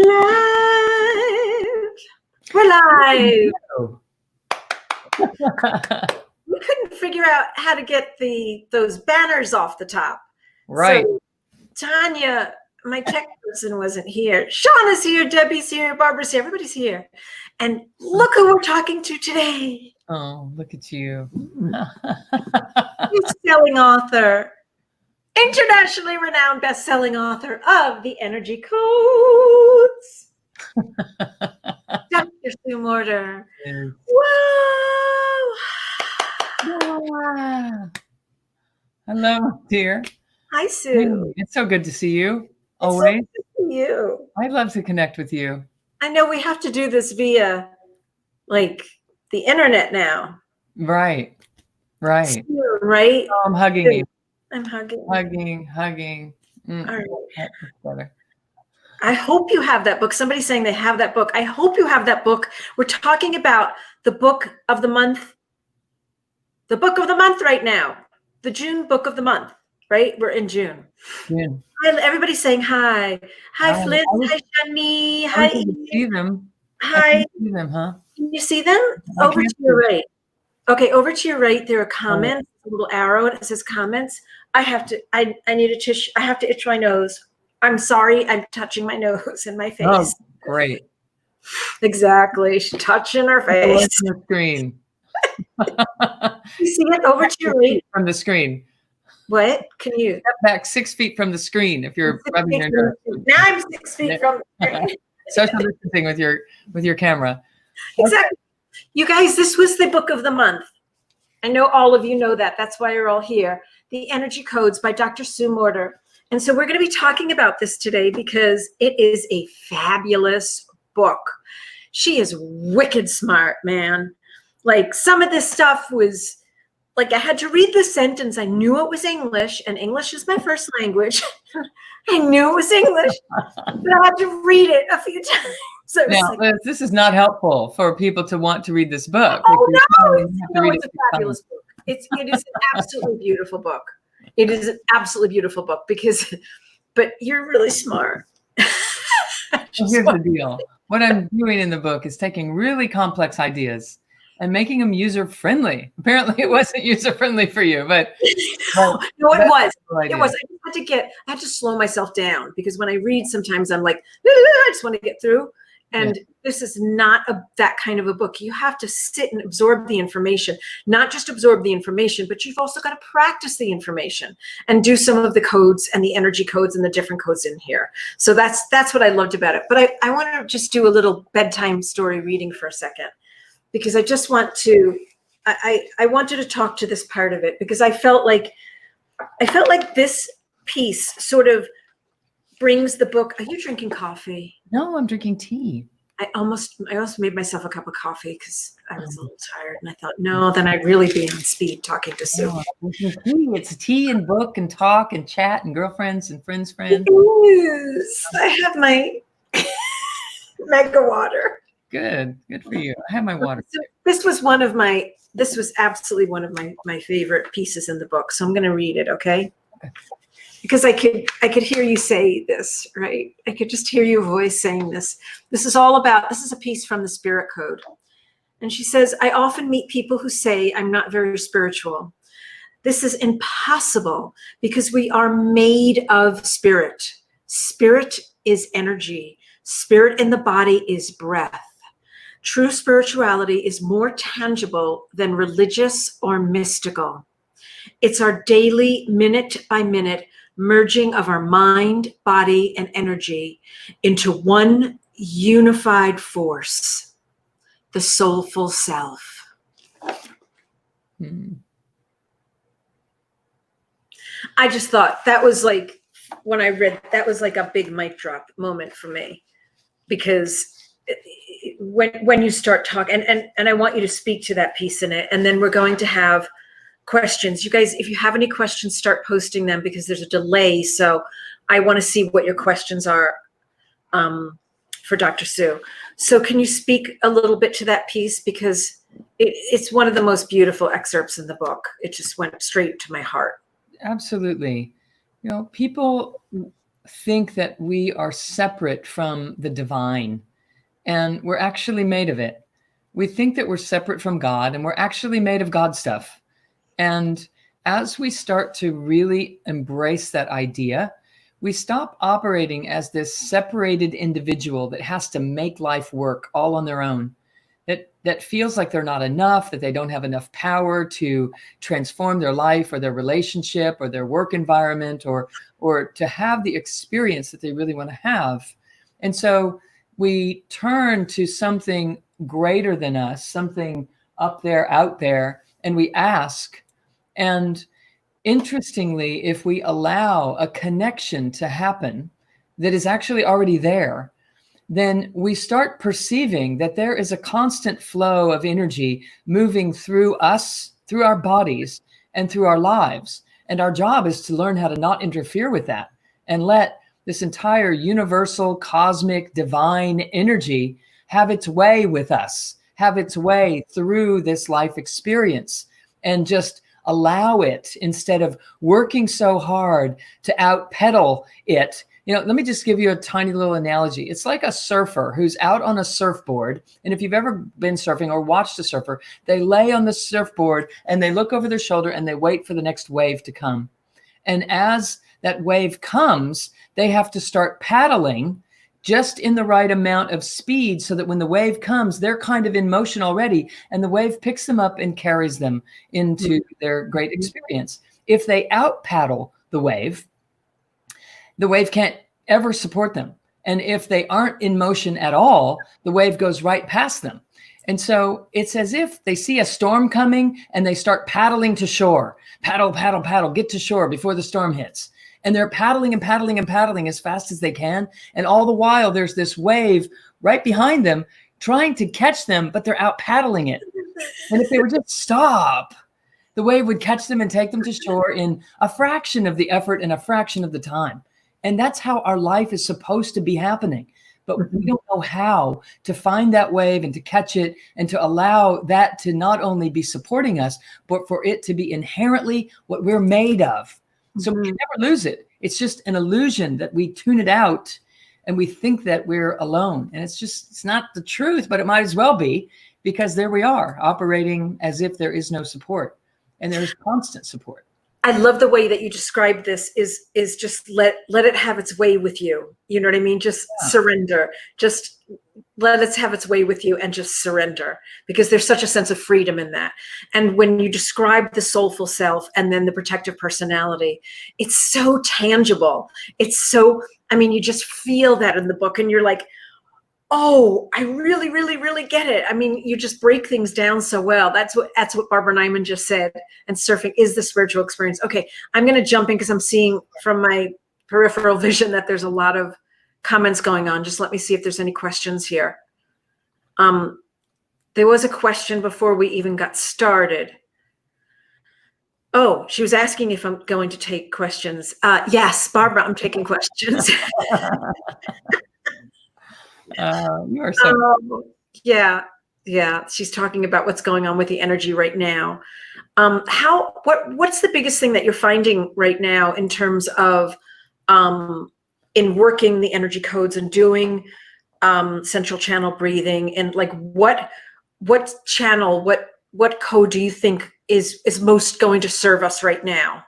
live. We're live. We couldn't figure out how to get those banners off the top. Right. So Tanya, my tech person, wasn't here. Sean is here. Debbie's here. Barbara's here. Everybody's here. And look who we're talking to today. Oh, look at you. Best-selling author, internationally renowned best-selling author of The Energy Codes, Dr. Sue Morter. Yes. Whoa! Hello, dear. Hi, Sue. It's so good to see you. It's Always. so good to see you. I'd love to connect with you. I know we have to do this via, like, the internet now. Right. Right. Soon, right? Oh, I'm hugging you. I'm hugging. Hugging. All right. That's better. I hope you have that book. Somebody's saying they have that book. I hope you have that book. We're talking about the book of the month. The book of the month right now. The June book of the month, right? We're in June. Yeah. Hi, everybody's saying hi. Hi, Flint. Hi, Shani. Hi. I can see them. Hi. I can see them, huh? Can you see them? I Over can't to your right. Okay, over to your right, there are comments, a little arrow, and it says comments. I need a tissue. I have to itch my nose. I'm sorry, I'm touching my nose and my face. Oh, great. Exactly. She's touching her face. On the screen. You see it over to your right? From the screen. What? Can you? Step back 6 feet from the screen if you're rubbing your nose. Now I'm 6 feet from the screen. Social distancing with your camera. Exactly. You guys, this was the book of the month. I know all of you know that. That's why you're all here. The Energy Codes by Dr. Sue Morter. And so we're going to be talking about this today because it is a fabulous book. She is wicked smart, man. Like, some of this stuff was like, I had to read the sentence. I knew it was English, and English is my first language. I knew it was English, but I had to read it a few times. So now, like, this is not helpful for people to want to read this book. Oh, no, it's a fabulous book. It is an absolutely beautiful book. It is an absolutely beautiful book but you're really smart. Here's the deal. What I'm doing in the book is taking really complex ideas and making them user-friendly. Apparently it wasn't user-friendly for you, but no, it was. It was. I had to slow myself down because when I read, sometimes I'm like, I just want to get through. And this is not that kind of a book. You have to sit and absorb the information, not just absorb the information, but you've also got to practice the information and do some of the codes and the energy codes and the different codes in here. So that's what I loved about it. But I want to just do a little bedtime story reading for a second, because I just want to, I wanted to talk to this part of it, because I felt like this piece sort of brings the book. Are you drinking coffee? No, I'm drinking tea. I almost made myself a cup of coffee because I was a little tired, and I thought, no, then I'd really be on speed talking to Sue. It's tea and book and talk and chat and girlfriends and friends. Yes, I have my mega water. Good for you. I have my water. This was absolutely one of my favorite pieces in the book. So I'm going to read it, okay? Because I could hear you say this, right? I could just hear your voice saying this. This is a piece from the Spirit Code. And she says, I often meet people who say I'm not very spiritual. This is impossible because we are made of spirit. Spirit is energy. Spirit in the body is breath. True spirituality is more tangible than religious or mystical. It's our daily, minute by minute, merging of our mind, body, and energy into one unified force, the soulful self. I just thought that was like, when I read, that was like a big mic drop moment for me, because when you start talking, and I want you to speak to that piece in it, and then we're going to have questions. You guys, if you have any questions, start posting them, because there's a delay. So I want to see what your questions are for Dr. Sue. So can you speak a little bit to that piece? Because it's one of the most beautiful excerpts in the book. It just went straight to my heart. Absolutely. You know, people think that we are separate from the divine, and we're actually made of it. We think that we're separate from God, and we're actually made of God stuff. And as we start to really embrace that idea, we stop operating as this separated individual that has to make life work all on their own, that feels like they're not enough, that they don't have enough power to transform their life or their relationship or their work environment, or to have the experience that they really want to have. And so we turn to something greater than us, something up there, out there, and we ask. And interestingly, if we allow a connection to happen that is actually already there, then we start perceiving that there is a constant flow of energy moving through us, through our bodies, and through our lives. And our job is to learn how to not interfere with that and let this entire universal, cosmic, divine energy have its way with us, have its way through this life experience, and just allow it instead of working so hard to outpedal it. Let me just give you a tiny little analogy. It's like a surfer who's out on a surfboard. And if you've ever been surfing or watched a surfer, they lay on the surfboard and they look over their shoulder and they wait for the next wave to come. And as that wave comes, they have to start paddling just in the right amount of speed so that when the wave comes, they're kind of in motion already, and the wave picks them up and carries them into their great experience. If they out paddle the wave can't ever support them. And if they aren't in motion at all, the wave goes right past them. And so it's as if they see a storm coming and they start paddling to shore. Paddle, paddle, paddle, get to shore before the storm hits. And they're paddling and paddling and paddling as fast as they can. And all the while, there's this wave right behind them trying to catch them, but they're out paddling it. And if they would just stop, the wave would catch them and take them to shore in a fraction of the effort and a fraction of the time. And that's how our life is supposed to be happening. But we don't know how to find that wave and to catch it and to allow that to not only be supporting us, but for it to be inherently what we're made of. So we can never lose it. It's just an illusion that we tune it out and we think that we're alone. And it's not the truth, but it might as well be, because there we are operating as if there is no support, and there is constant support. I love the way that you describe this is just let it have its way with you. You know what I mean? Just surrender. Just let it have its way with you and just surrender, because there's such a sense of freedom in that. And when you describe the soulful self and then the protective personality, it's so tangible. It's so, you just feel that in the book and you're like, oh, I really, really, really get it. You just break things down so well. That's what Barbara Nyman just said. And surfing is the spiritual experience. Okay, I'm going to jump in because I'm seeing from my peripheral vision that there's a lot of comments going on. Just let me see if there's any questions here. There was a question before we even got started. Oh, she was asking if I'm going to take questions. Yes, Barbara, I'm taking questions. You are so yeah. She's talking about what's going on with the energy right now. What's the biggest thing that you're finding right now in terms of in working the energy codes and doing central channel breathing, and like what channel, what code do you think is most going to serve us right now?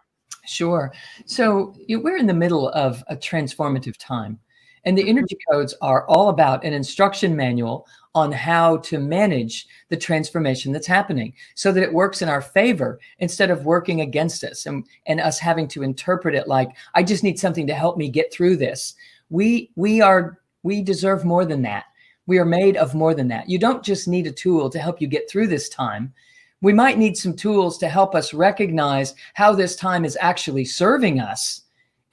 Sure. So we're in the middle of a transformative time. And the energy codes are all about an instruction manual on how to manage the transformation that's happening so that it works in our favor instead of working against us and us having to interpret it like, I just need something to help me get through this. We deserve more than that. We are made of more than that. You don't just need a tool to help you get through this time. We might need some tools to help us recognize how this time is actually serving us.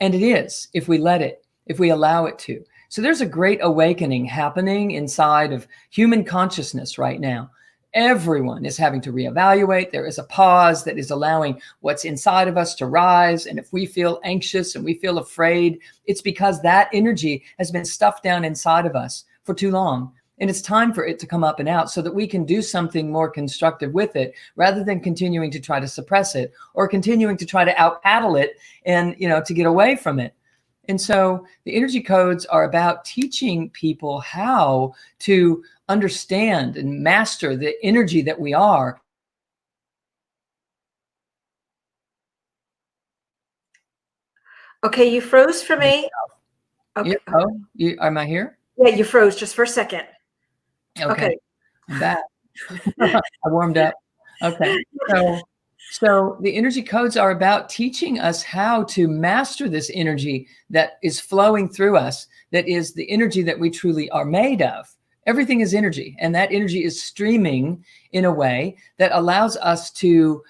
And it is, if we let it. If we allow it to. So there's a great awakening happening inside of human consciousness right now. Everyone is having to reevaluate. There is a pause that is allowing what's inside of us to rise. And if we feel anxious and we feel afraid, it's because that energy has been stuffed down inside of us for too long. And it's time for it to come up and out so that we can do something more constructive with it, rather than continuing to try to suppress it or continuing to try to out paddle it and, to get away from it. And so the energy codes are about teaching people how to understand and master the energy that we are. Okay, you froze for me. Okay. Am I here? Yeah, you froze just for a second. Okay. I'm back. I warmed up. Okay. So the energy codes are about teaching us how to master this energy that is flowing through us, that is the energy that we truly are made of. Everything is energy, and that energy is streaming in a way that allows us to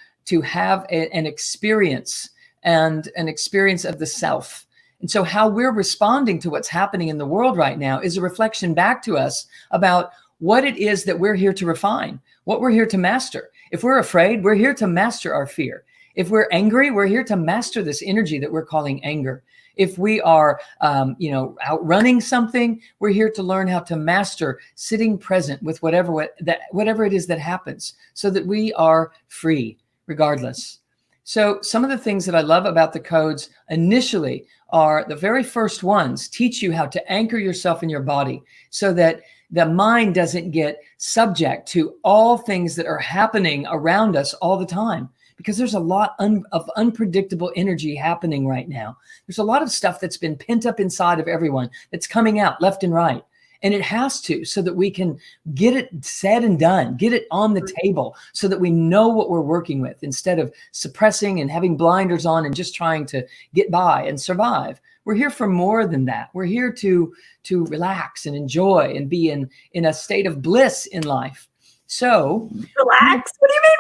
have an experience, and an experience of the self. And so how we're responding to what's happening in the world right now is a reflection back to us about what it is that we're here to refine, what we're here to master. If we're afraid, we're here to master our fear. If we're angry, we're here to master this energy that we're calling anger. If we are, outrunning something, we're here to learn how to master sitting present with whatever it is that happens, so that we are free regardless. So some of the things that I love about the codes initially are the very first ones teach you how to anchor yourself in your body, so that the mind doesn't get subject to all things that are happening around us all the time, because there's a lot of unpredictable energy happening right now. There's a lot of stuff that's been pent up inside of everyone that's coming out left and right. And it has to, so that we can get it said and done, get it on the table, so that we know what we're working with, instead of suppressing and having blinders on and just trying to get by and survive. We're here for more than that. We're here to relax and enjoy and be in a state of bliss in life. So relax. What do you mean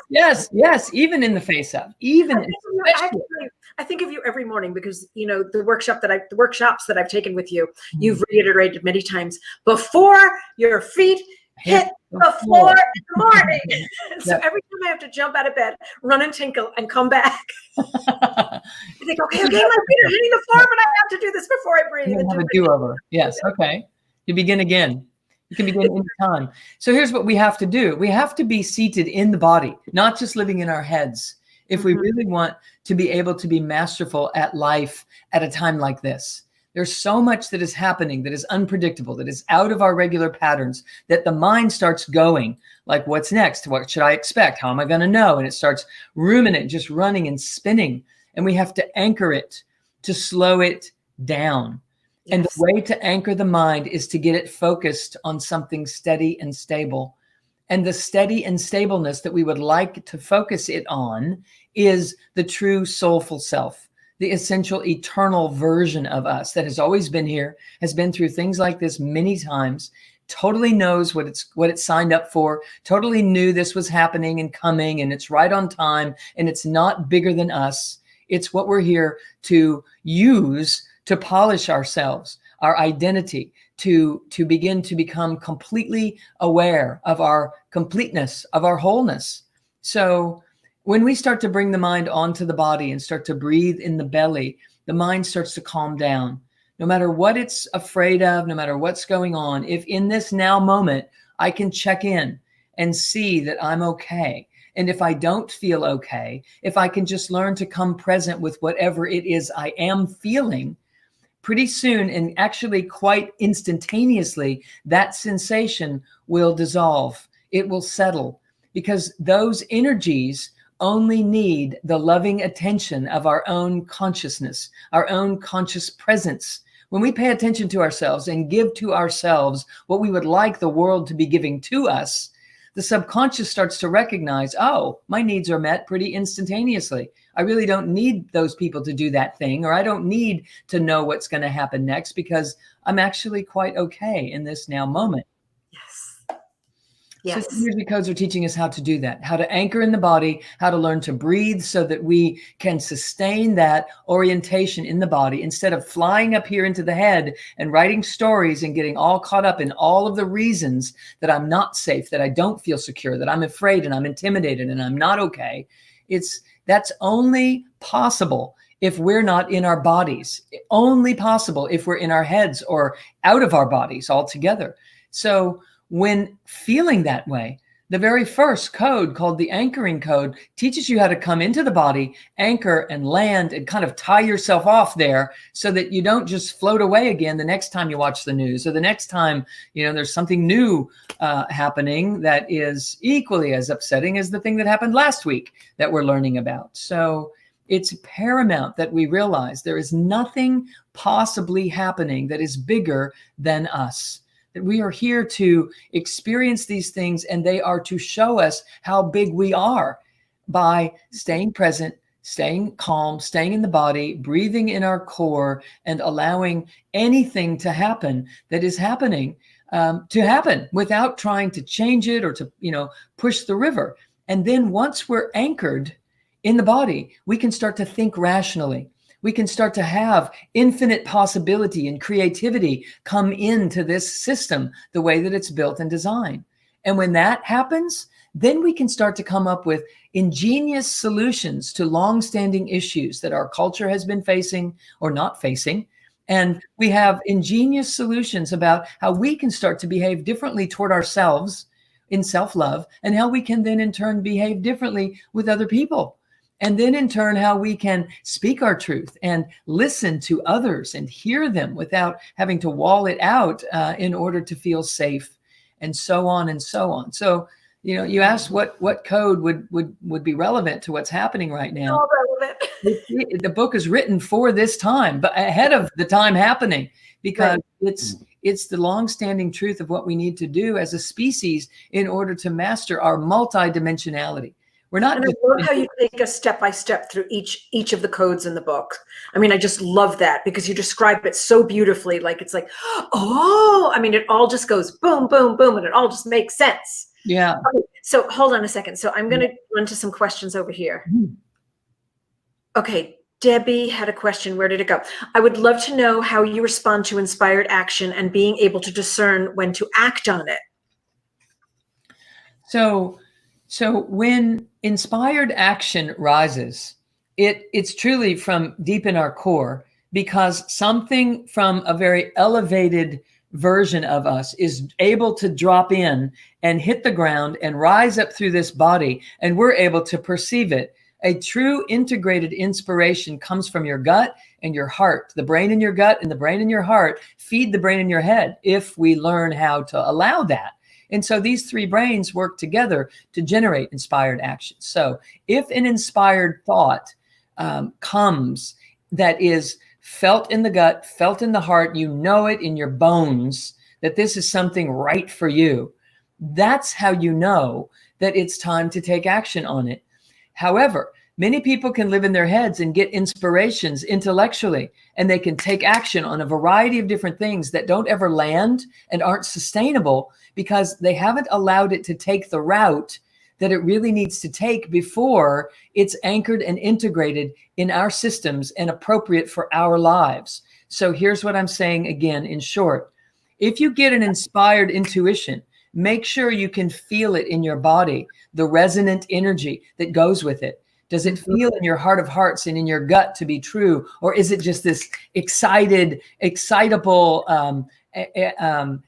relax? Yes. Even in the face of, I think of you every morning, because the workshops that I've taken with you, you've reiterated many times, before your feet hit the floor in the morning. So every time I have to jump out of bed, run and tinkle, and come back, I think, okay, my feet are hitting the floor, but I have to do this before I breathe. You have a do-over. Yes. Okay. You begin again. You can begin any time. So here's what we have to do. We have to be seated in the body, not just living in our heads, if we really want to be able to be masterful at life at a time like this. There's so much that is happening that is unpredictable, that is out of our regular patterns, that the mind starts going like, what's next? What should I expect? How am I going to know? And it starts ruminating, just running and spinning. And we have to anchor it to slow it down. Yes. And the way to anchor the mind is to get it focused on something steady and stable. And the steady and stableness that we would like to focus it on is the true soulful self, the essential eternal version of us that has always been here, has been through things like this many times, totally knows what it's signed up for, totally knew this was happening and coming, and it's right on time, and it's not bigger than us. It's what we're here to use to polish ourselves, our identity, to begin to become completely aware of our completeness, of our wholeness. So when we start to bring the mind onto the body and start to breathe in the belly, the mind starts to calm down. No matter what it's afraid of, no matter what's going on, if in this now moment, I can check in and see that I'm okay. And if I don't feel okay, if I can just learn to come present with whatever it is I am feeling, pretty soon, and actually quite instantaneously, that sensation will dissolve. It will settle, because those energies only need the loving attention of our own consciousness, our own conscious presence. When we pay attention to ourselves and give to ourselves what we would like the world to be giving to us, the subconscious starts to recognize, oh, my needs are met pretty instantaneously. I really don't need those people to do that thing, or I don't need to know what's going to happen next, because I'm actually quite okay in this now moment. Yes. So energy codes are teaching us how to do that, how to anchor in the body, how to learn to breathe so that we can sustain that orientation in the body, instead of flying up here into the head and writing stories and getting all caught up in all of the reasons that I'm not safe, that I don't feel secure, that I'm afraid and I'm intimidated and I'm not okay. That's only possible if we're not in our bodies, only possible if we're in our heads or out of our bodies altogether. So when feeling that way, The very first code, called the anchoring code, teaches you how to come into the body, anchor and land, and kind of tie yourself off there so that you don't just float away again the next time you watch the news, or the next time, there's something new happening that is equally as upsetting as the thing that happened last week that we're learning about. So it's paramount that we realize there is nothing possibly happening that is bigger than us. That we are here to experience these things, and they are to show us how big we are by staying present, staying calm, staying in the body, breathing in our core, and allowing anything to happen that is happening to happen without trying to change it or to, push the river. And then once we're anchored in the body, we can start to think rationally. We can start to have infinite possibility and creativity come into this system the way that it's built and designed. And when that happens, then we can start to come up with ingenious solutions to long-standing issues that our culture has been facing or not facing. And we have ingenious solutions about how we can start to behave differently toward ourselves in self-love, and how we can then in turn behave differently with other people. And then in turn, how we can speak our truth and listen to others and hear them without having to wall it out in order to feel safe, and so on and so on. So, you asked what code would be relevant to what's happening right now. All relevant. The book is written for this time, but ahead of the time happening, because it's the longstanding truth of what we need to do as a species in order to master our multidimensionality. We're not. And I love how you take us step by step through each of the codes in the book. I mean, I just love that because you describe it so beautifully. Like, it's like, it all just goes boom, boom, boom, and it all just makes sense. Yeah. Okay, so hold on a second. So I'm going to run to some questions over here. Okay. Debbie had a question. Where did it go? I would love to know how you respond to inspired action and being able to discern when to act on it. So when inspired action rises, it's truly from deep in our core, because something from a very elevated version of us is able to drop in and hit the ground and rise up through this body, and we're able to perceive it. A true integrated inspiration comes from your gut and your heart. The brain in your gut and the brain in your heart feed the brain in your head if we learn how to allow that. And so these three brains work together to generate inspired action. So if an inspired thought comes that is felt in the gut, felt in the heart, you know it in your bones that this is something right for you, that's how you know that it's time to take action on it. However, many people can live in their heads and get inspirations intellectually, and they can take action on a variety of different things that don't ever land and aren't sustainable because they haven't allowed it to take the route that it really needs to take before it's anchored and integrated in our systems and appropriate for our lives. So here's what I'm saying again in short. If you get an inspired intuition, make sure you can feel it in your body, the resonant energy that goes with it. Does it feel in your heart of hearts and in your gut to be true? Or is it just this excitable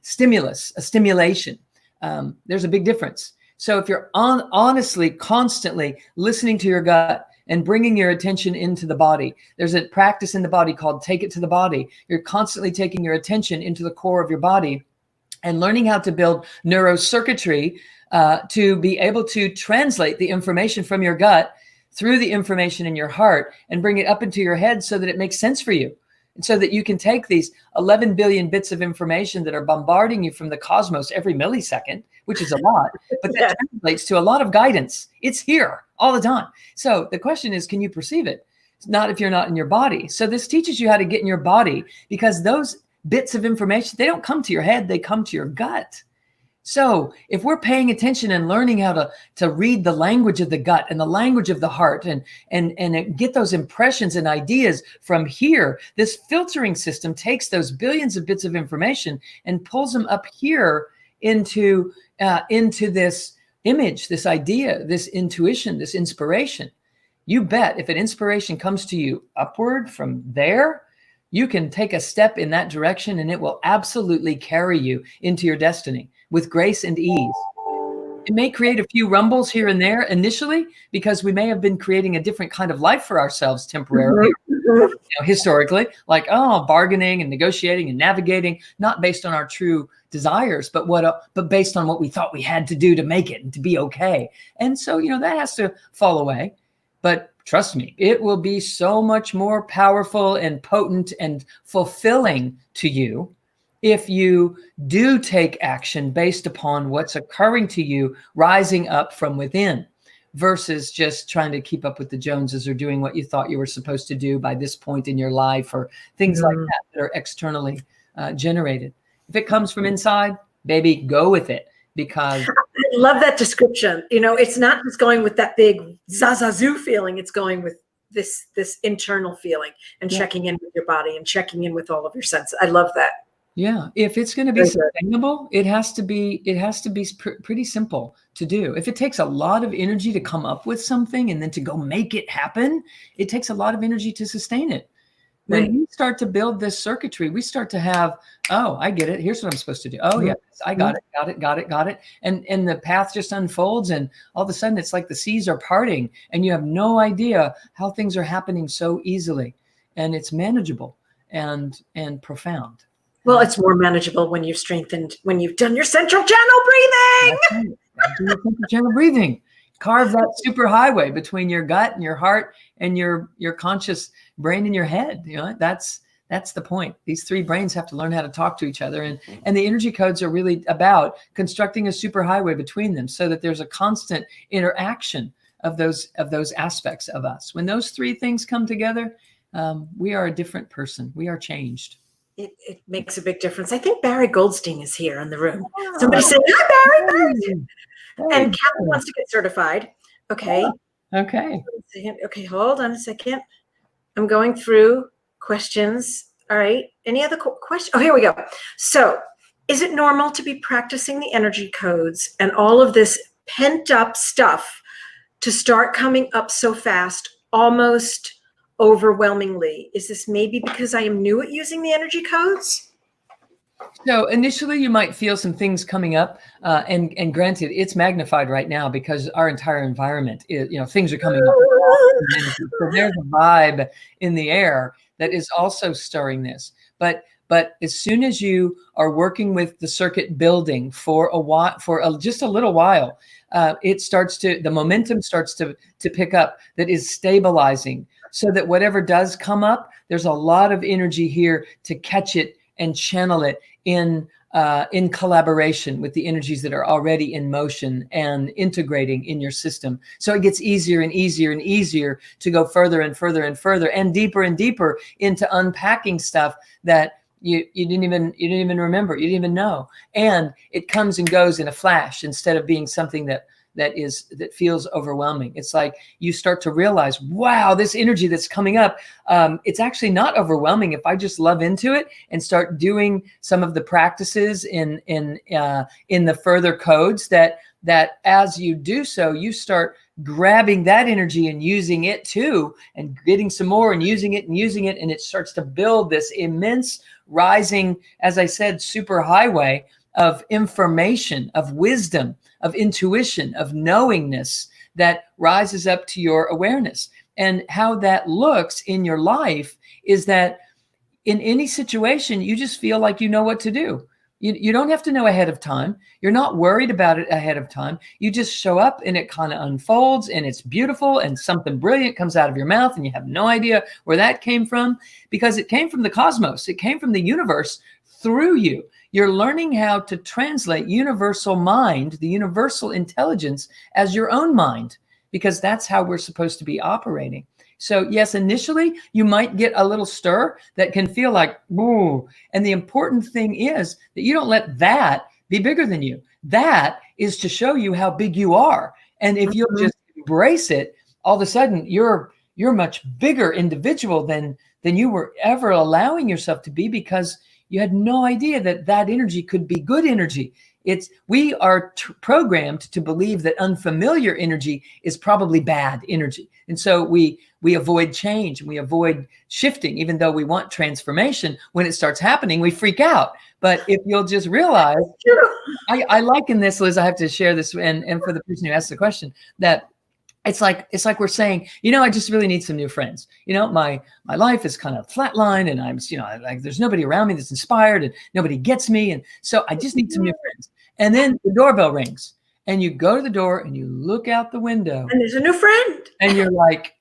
stimulation? There's a big difference. So if you're honestly, constantly listening to your gut and bringing your attention into the body, there's a practice in the body called take it to the body. You're constantly taking your attention into the core of your body and learning how to build neurocircuitry to be able to translate the information from your gut through the information in your heart and bring it up into your head so that it makes sense for you. And so that you can take these 11 billion bits of information that are bombarding you from the cosmos every millisecond, which is a lot, but that translates to a lot of guidance. It's here all the time. So the question is, can you perceive it? It's not if you're not in your body. So this teaches you how to get in your body, because those bits of information, they don't come to your head, they come to your gut. So if we're paying attention and learning how to read the language of the gut and the language of the heart and get those impressions and ideas from here, this filtering system takes those billions of bits of information and pulls them up here into this image, this idea, this intuition, this inspiration. You bet if an inspiration comes to you upward from there, you can take a step in that direction and it will absolutely carry you into your destiny with grace and ease. It may create a few rumbles here and there initially, because we may have been creating a different kind of life for ourselves temporarily, historically, like, bargaining and negotiating and navigating, not based on our true desires, but based on what we thought we had to do to make it and to be okay. And so, that has to fall away. But trust me, it will be so much more powerful and potent and fulfilling to you if you do take action based upon what's occurring to you, rising up from within, versus just trying to keep up with the Joneses or doing what you thought you were supposed to do by this point in your life, or things like that are externally generated. If it comes from inside, baby, go with it. Because I love that description. It's not just going with that big zazazoo feeling. It's going with this internal feeling and checking in with your body and checking in with all of your senses. I love that. Yeah, if it's going to be sustainable, it has to be pretty simple to do. If it takes a lot of energy to come up with something and then to go make it happen, it takes a lot of energy to sustain it. When we start to build this circuitry, we start to have, I get it. Here's what I'm supposed to do. Oh, yeah, I got it. And the path just unfolds, and all of a sudden it's like the seas are parting and you have no idea how things are happening so easily. And it's manageable and profound. Well, it's more manageable when you've done your central channel breathing. That's right. Do your central channel breathing. Carve that super highway between your gut and your heart and your conscious brain in your head. That's the point. These three brains have to learn how to talk to each other. And the energy codes are really about constructing a super highway between them so that there's a constant interaction of those aspects of us. When those three things come together, we are a different person. We are changed. It makes a big difference. I think Barry Goldstein is here in the room. Somebody said, hi, Barry. And Kathy wants to get certified. Okay. Okay. Okay, hold on a second. I'm going through questions. All right. Any other questions? Oh, here we go. So, is it normal to be practicing the energy codes and all of this pent up stuff to start coming up so fast, almost overwhelmingly? Is this maybe because I am new at using the energy codes? So initially you might feel some things coming up, and granted, it's magnified right now because our entire environment is, things are coming up. So there's a vibe in the air that is also stirring this. But as soon as you are working with the circuit building for a while, just a little while, the momentum starts to pick up, that is stabilizing, so that whatever does come up, there's a lot of energy here to catch it and channel it in collaboration with the energies that are already in motion and integrating in your system. So it gets easier and easier and easier to go further and further and further and deeper into unpacking stuff that you didn't even remember, you didn't even know. And it comes and goes in a flash instead of being something that feels overwhelming. It's like you start to realize, wow, this energy that's coming up, it's actually not overwhelming if I just love into it and start doing some of the practices in the further codes that as you do so, you start grabbing that energy and using it too, and getting some more and using it, and it starts to build this immense rising, as I said, super highway of information, of wisdom, of intuition, of knowingness that rises up to your awareness. And how that looks in your life is that in any situation, you just feel like you know what to do. You don't have to know ahead of time. You're not worried about it ahead of time. You just show up and it kind of unfolds and it's beautiful and something brilliant comes out of your mouth and you have no idea where that came from, because it came from the cosmos. It came from the universe through you. You're learning how to translate universal mind, the universal intelligence, as your own mind, because that's how we're supposed to be operating. So yes, initially you might get a little stir that can feel like, ooh. And the important thing is that you don't let that be bigger than you. That is to show you how big you are. And if you'll just embrace it, all of a sudden you're much bigger individual than you were ever allowing yourself to be, because you had no idea that energy could be good energy. We are programmed to believe that unfamiliar energy is probably bad energy. And so we avoid change and we avoid shifting, even though we want transformation. When it starts happening, we freak out. But if you'll just realize I liken this, Liz, I have to share this, and for the person who asked the question, that it's like we're saying, I just really need some new friends. My life is kind of flatline, and I'm, like there's nobody around me that's inspired, and nobody gets me, and so I just need some new friends. And then the doorbell rings, and you go to the door, and you look out the window, and there's a new friend, and you're like,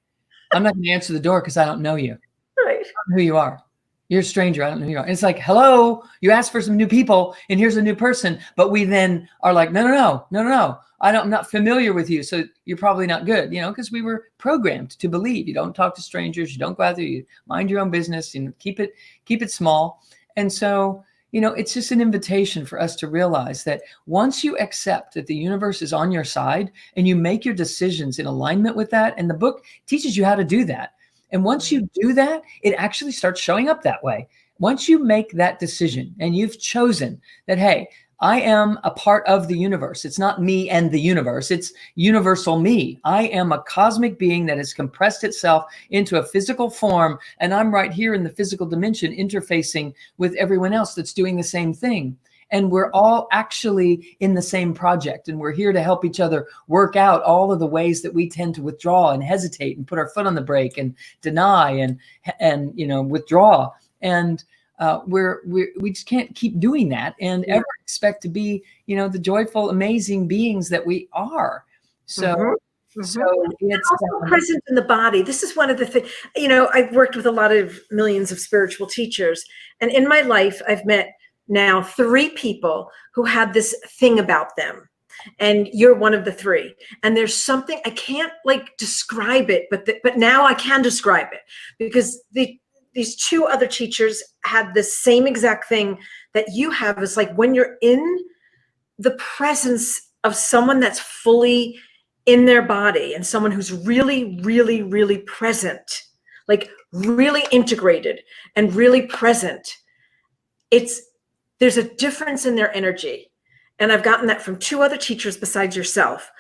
I'm not going to answer the door because I don't know you. Right. I don't know who you are. You're a stranger. I don't know who you are. And it's like, hello, you asked for some new people, and here's a new person. But we then are like, no. I'm not familiar with you, so you're probably not good, because we were programmed to believe you don't talk to strangers, you don't go out there, you mind your own business, keep it small. And so, it's just an invitation for us to realize that once you accept that the universe is on your side and you make your decisions in alignment with that, and the book teaches you how to do that. And once you do that, it actually starts showing up that way. Once you make that decision and you've chosen that, hey, I am a part of the universe. It's not me and the universe. It's universal me. I am a cosmic being that has compressed itself into a physical form. And I'm right here in the physical dimension interfacing with everyone else that's doing the same thing. And we're all actually in the same project. And we're here to help each other work out all of the ways that we tend to withdraw and hesitate and put our foot on the brake and deny and withdraw. And we just can't keep doing that and ever expect to be, the joyful, amazing beings that we are. So, so it's also present in the body. This is one of the things, I've worked with a lot of millions of spiritual teachers, and in my life, I've met now 3 people who have this thing about them. And you're one of the 3. And there's something, I can't describe it, but now I can describe it, because these 2 other teachers had the same exact thing that you have. Is like when you're in the presence of someone that's fully in their body and someone who's really, really, really present, like really integrated and really present, there's a difference in their energy. And I've gotten that from 2 other teachers besides yourself.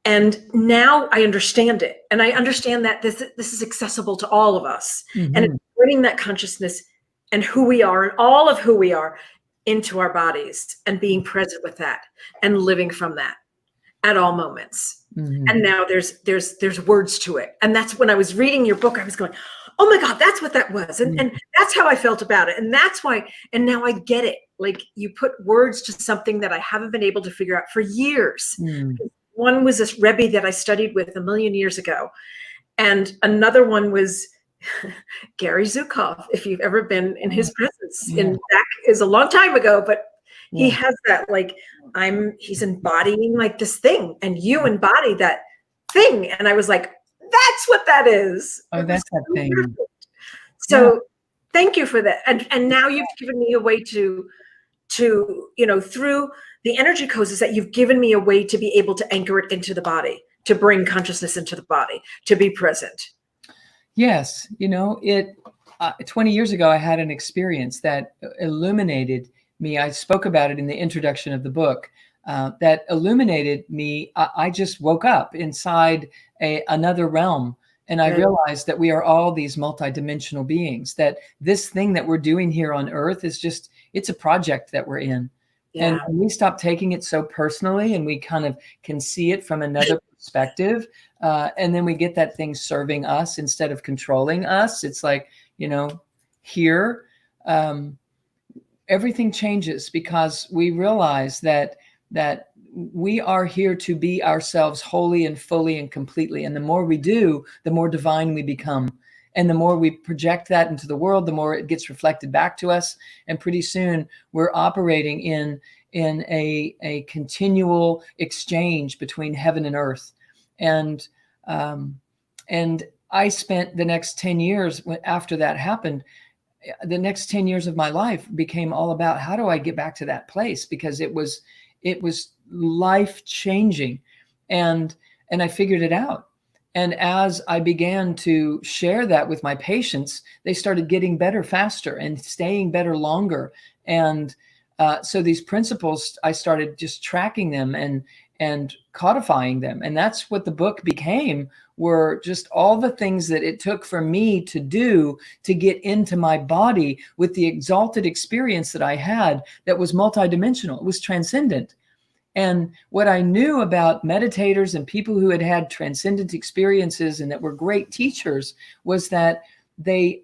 And now I understand it. And I understand that this is accessible to all of us. Mm-hmm. And it's bringing that consciousness and who we are and all of who we are into our bodies and being present with that and living from that at all moments. Mm-hmm. And now there's words to it. And that's when I was reading your book, I was going, oh my God, that's what that was. And that's how I felt about it. And that's why, and now I get it. Like, you put words to something that I haven't been able to figure out for years. One was this Rebbe that I studied with a million years ago. And another one was Gary Zukov, if you've ever been in his presence. And that is a long time ago, but he has that, he's embodying this thing, and you embody that thing. And I was like, that's what that is. Oh, that's that thing. Perfect. So thank you for that. And now you've given me a way to through the energy codes, that you've given me a way to be able to anchor it into the body, to bring consciousness into the body, to be present. Yes. 20 years ago, I had an experience that illuminated me. I spoke about it in the introduction of the book, that illuminated me. I just woke up inside another realm. And I realized that we are all these multidimensional beings, that this thing that we're doing here on Earth is it's a project that we're in. Yeah. And we stop taking it so personally, and we kind of can see it from another perspective. And then we get that thing serving us instead of controlling us. It's like, here, everything changes because we realize that we are here to be ourselves wholly and fully and completely. And the more we do, the more divine we become. And the more we project that into the world, the more it gets reflected back to us. And pretty soon we're operating in a continual exchange between heaven and earth. And I spent the next 10 years after that happened. The next 10 years of my life became all about, how do I get back to that place? Because it was life changing, and I figured it out. And as I began to share that with my patients, they started getting better faster and staying better longer. And so these principles, I started just tracking them and codifying them. And that's what the book became, were just all the things that it took for me to do to get into my body with the exalted experience that I had that was multidimensional. It was transcendent. And what I knew about meditators and people who had had transcendent experiences and that were great teachers was that they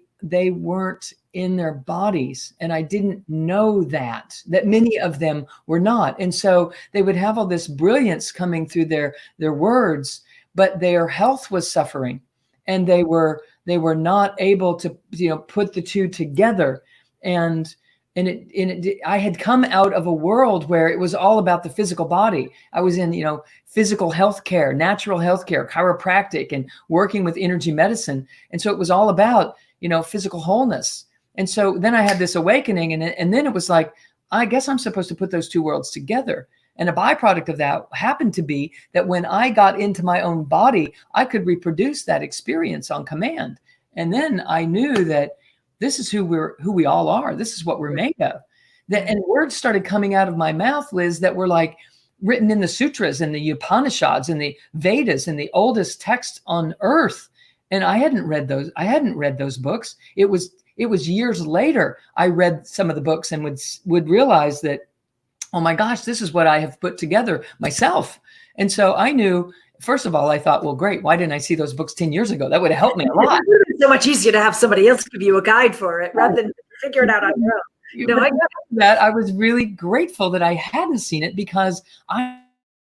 weren't in their bodies. And I didn't know that many of them were not. And so they would have all this brilliance coming through their words, but their health was suffering, and they were not able to, put the two together. And I had come out of a world where it was all about the physical body. I was in, physical healthcare, natural healthcare, chiropractic, and working with energy medicine. And so it was all about, physical wholeness. And so then I had this awakening, and then it was like, I guess I'm supposed to put those two worlds together. And a byproduct of that happened to be that when I got into my own body, I could reproduce that experience on command. And then I knew that this is who we all are. This is what we're made of. And words started coming out of my mouth, Liz, that were like written in the sutras and the Upanishads and the Vedas and the oldest texts on earth. And I hadn't read those. I hadn't read those books. It was years later I read some of the books and would realize that, oh my gosh, this is what I have put together myself. And so I knew, first of all, I thought, well, great. Why didn't I see those books 10 years ago? That would have helped me a lot. It's so much easier to have somebody else give you a guide for it rather than figure it out on your own. I got that. I was really grateful that I hadn't seen it, because I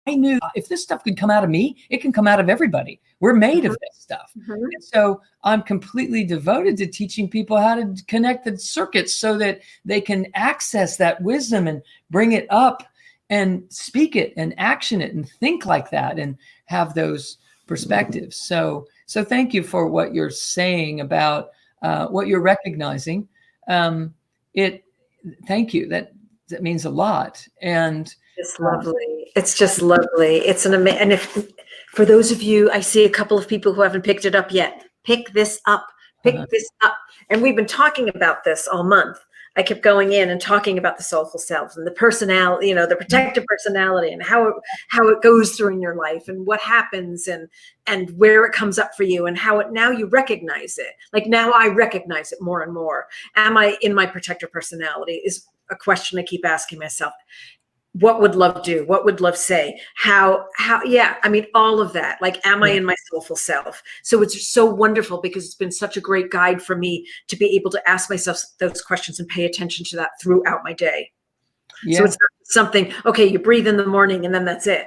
knew if this stuff could come out of me, it can come out of everybody. We're made of this stuff. And so I'm completely devoted to teaching people how to connect the circuits so that they can access that wisdom and bring it up and speak it and action it and think like that and have those perspectives. So thank you for what you're saying about what you're recognizing. Thank you. That means a lot. And it's lovely. It's just lovely. It's an amazing. And if for those of you, I see a couple of people who haven't picked it up yet. Pick this up. Pick this up. And we've been talking about this all month. I kept going in and talking about the soulful self and the personality, the protective personality, and how it goes through in your life and what happens and where it comes up for you and how now you recognize it. Like now I recognize it more and more. Am I in my protective personality is a question I keep asking myself. What would love do? What would love say? How, yeah, I mean, all of that. Like, am I in my soulful self? So it's so wonderful because it's been such a great guide for me to be able to ask myself those questions and pay attention to that throughout my day. Yeah. So it's not something, okay, you breathe in the morning and then that's it.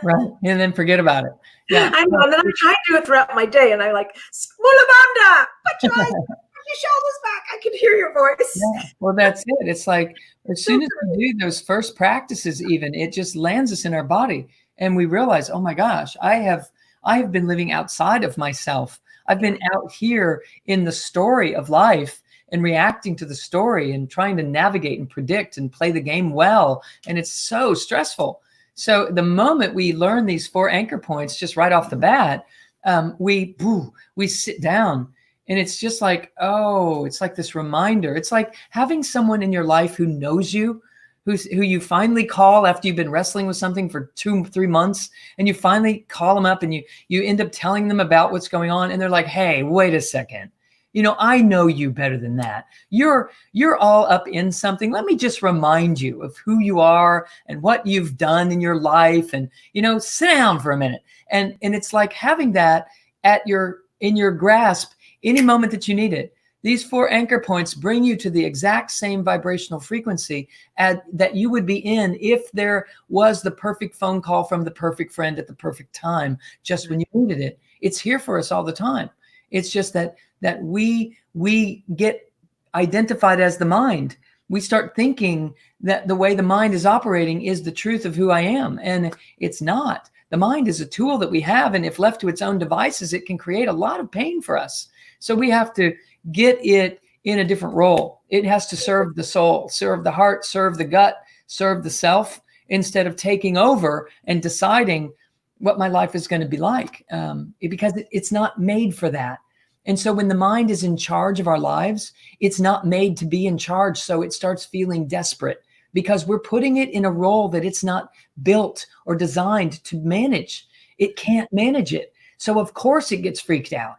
Right. And then forget about it. Yeah. I know. And then I try to do it throughout my day and I like, Mulabanda, put your eyes, put your shoulders back. I can hear your voice. Yeah. Well, that's it. It's like, as soon as we do those first practices, even, it just lands us in our body and we realize, oh my gosh, I have been living outside of myself. I've been out here in the story of life and reacting to the story and trying to navigate and predict and play the game well. And it's so stressful. So the moment we learn these 4 anchor points, just right off the bat, we sit down. And it's just like, oh, it's like this reminder. It's like having someone in your life who knows you, who you finally call after you've been wrestling with something for 2-3 months, and you finally call them up and you end up telling them about what's going on. And they're like, hey, wait a second. I know you better than that. You're all up in something. Let me just remind you of who you are and what you've done in your life. And, sit down for a minute. And it's like having that in your grasp any moment that you need it. These 4 anchor points bring you to the exact same vibrational frequency that you would be in if there was the perfect phone call from the perfect friend at the perfect time, just when you needed it. It's here for us all the time. It's just that we get identified as the mind. We start thinking that the way the mind is operating is the truth of who I am. And it's not. The mind is a tool that we have. And if left to its own devices, it can create a lot of pain for us. So we have to get it in a different role. It has to serve the soul, serve the heart, serve the gut, serve the self, instead of taking over and deciding what my life is going to be like, because it's not made for that. And so when the mind is in charge of our lives, it's not made to be in charge. So it starts feeling desperate because we're putting it in a role that it's not built or designed to manage. It can't manage it. So of course it gets freaked out.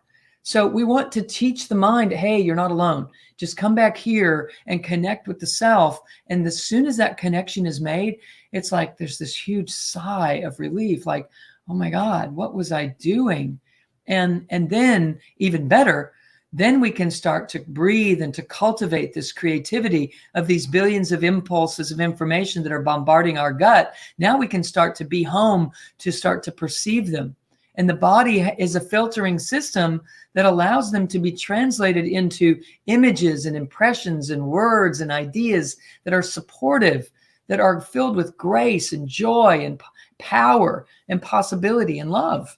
So we want to teach the mind, hey, you're not alone. Just come back here and connect with the self. And as soon as that connection is made, it's like there's this huge sigh of relief, like, oh my God, what was I doing? And then even better, then we can start to breathe and to cultivate this creativity of these billions of impulses of information that are bombarding our gut. Now we can start to be home to start to perceive them. And the body is a filtering system that allows them to be translated into images and impressions and words and ideas that are supportive, that are filled with grace and joy and power and possibility and love.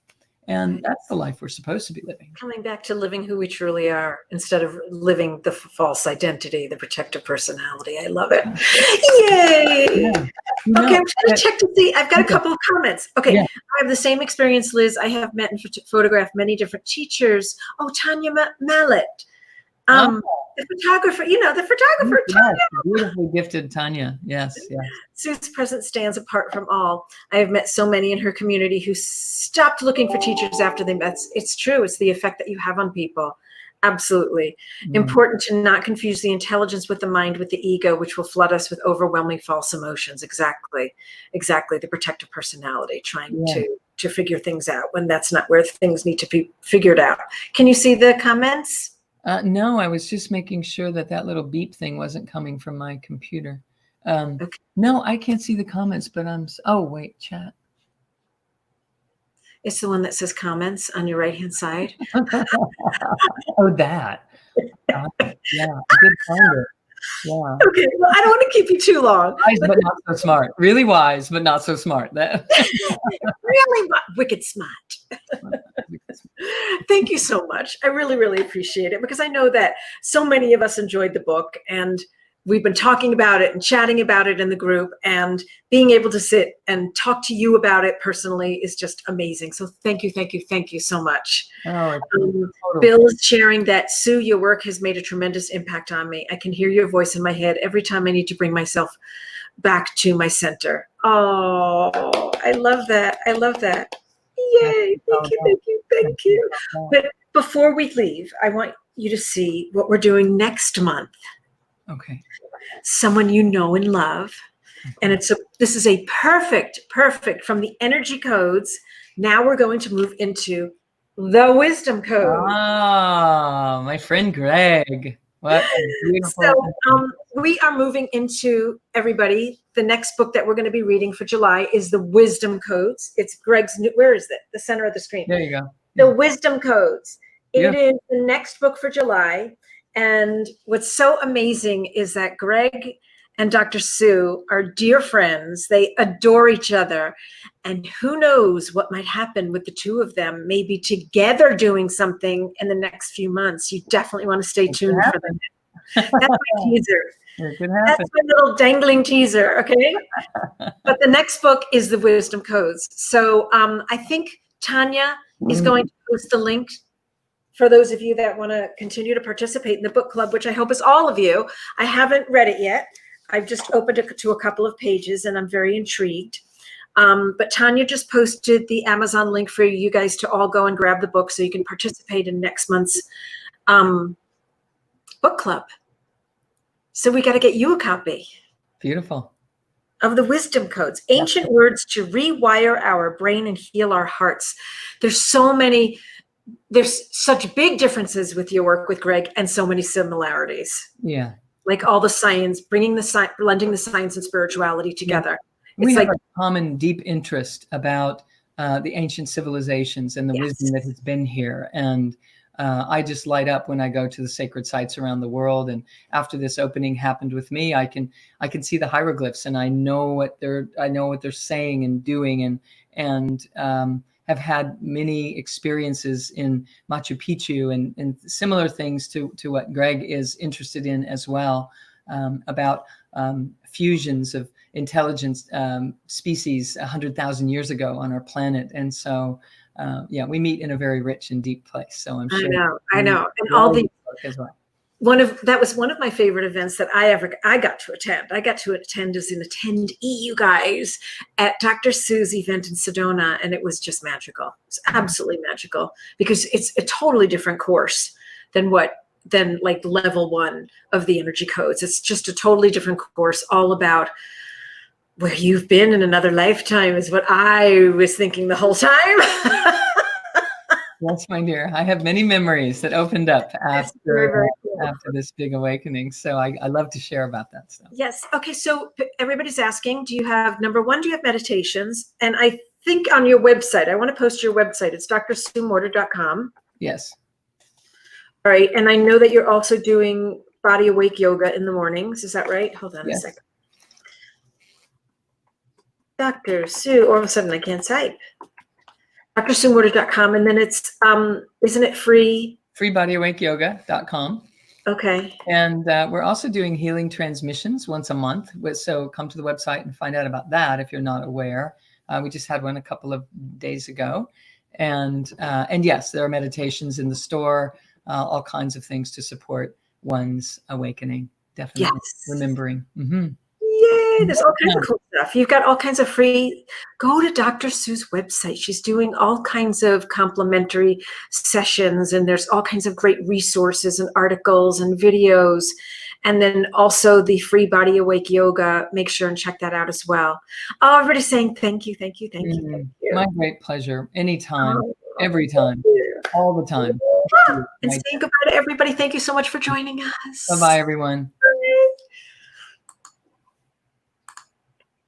And that's the life we're supposed to be living. Coming back to living who we truly are instead of living the false identity, the protective personality. I love it. Yay! Yeah. Okay, I'm trying to check to see. I've got a couple of comments. Okay, yeah. I have the same experience, Liz. I have met and photographed many different teachers. Oh, Tanya Mallet. The photographer, the photographer, Tanya. Beautifully gifted Tanya. Yes, yes. Sue's presence stands apart from all. I have met so many in her community who stopped looking for teachers after they met. It's true. It's the effect that you have on people. Absolutely. Important to not confuse the intelligence with the mind with the ego, which will flood us with overwhelming false emotions. Exactly. The protective personality, trying to figure things out when that's not where things need to be figured out. Can you see the comments? No, I was just making sure that little beep thing wasn't coming from my computer. Okay. No, I can't see the comments, but oh, wait, chat. It's the one that says comments on your right-hand side. Oh, that. Yeah, I did find it. Yeah. Okay, well, I don't want to keep you too long. Wise, but not so smart. Really wise, but not so smart. Really wicked smart. Thank you so much. I really, really appreciate it, because I know that so many of us enjoyed the book, and we've been talking about it and chatting about it in the group, and being able to sit and talk to you about it personally is just amazing. So thank you so much. Oh, Bill is sharing that, Sue, your work has made a tremendous impact on me. I can hear your voice in my head every time I need to bring myself back to my center. Oh, I love that. Yay, thank you. But before we leave, I want you to see what we're doing next month. Okay. Someone you know and love. And this is a perfect from the energy codes. Now we're going to move into the wisdom code. Ah, my friend Greg. What a beautiful. So we are moving into, everybody, the next book that we're going to be reading for July is the Wisdom Codes. It's Greg's new, where is it? The center of the screen. There you go. The Wisdom Codes. It is the next book for July. And what's so amazing is that Greg and Dr. Sue are dear friends. They adore each other. And who knows what might happen with the two of them, maybe together doing something in the next few months. You definitely want to stay tuned for them. That's my teaser. That's my little dangling teaser, okay? But the next book is the Wisdom Codes. So I think Tanya is going to post the link for those of you that want to continue to participate in the book club, which I hope is all of you. I haven't read it yet. I've just opened it to a couple of pages, and I'm very intrigued. But Tanya just posted the Amazon link for you guys to all go and grab the book so you can participate in next month's book club. So we got to get you a copy. Beautiful. Of the Wisdom Codes, ancient words to rewire our brain and heal our hearts. There's such big differences with your work with Greg, and so many similarities. Yeah. Like all the science, blending the science and spirituality together. We have a common deep interest about the ancient civilizations and the wisdom that has been here. And I just light up when I go to the sacred sites around the world. And after this opening happened with me, I can see the hieroglyphs, and I know what they're saying and doing, and have had many experiences in Machu Picchu and similar things to what Greg is interested in as well, about fusions of intelligence species 100,000 years ago on our planet. And so, we meet in a very rich and deep place. So I'm sure. I know. And all the, as well. that was one of my favorite events that I got to attend. I got to attend as an attendee, you guys, at Dr. Sue's event in Sedona, and it was just magical. It's absolutely magical because it's a totally different course than like level 1 of the energy codes. It's just a totally different course, all about where you've been in another lifetime is what I was thinking the whole time. Yes, my dear. I have many memories that opened up after this big awakening. So I love to share about that stuff. Yes. Okay. So everybody's asking, number one, do you have meditations? And I think on your website, I want to post your website. It's drsuemorter.com. Yes. All right. And I know that you're also doing body awake yoga in the mornings. Is that right? Hold on a second. Dr. Sue, all of a sudden I can't type. drsuemorter.com, and then it's isn't it free? Freebodyawakeyoga.com. Okay. And we're also doing healing transmissions once a month. So come to the website and find out about that if you're not aware. We just had one a couple of days ago. And yes, there are meditations in the store, all kinds of things to support one's awakening. Definitely. Yes. Remembering. Mm-hmm. Yay, there's all kinds of cool stuff. You've got all kinds of free. Go to Dr. Sue's website. She's doing all kinds of complimentary sessions, and there's all kinds of great resources and articles and videos. And then also the free Body Awake Yoga. Make sure and check that out as well. Oh, everybody's saying thank you, thank you, thank you, thank you. My great pleasure. Anytime, every time, all the time. And saying goodbye to everybody. Thank you so much for joining us. Bye-bye, everyone.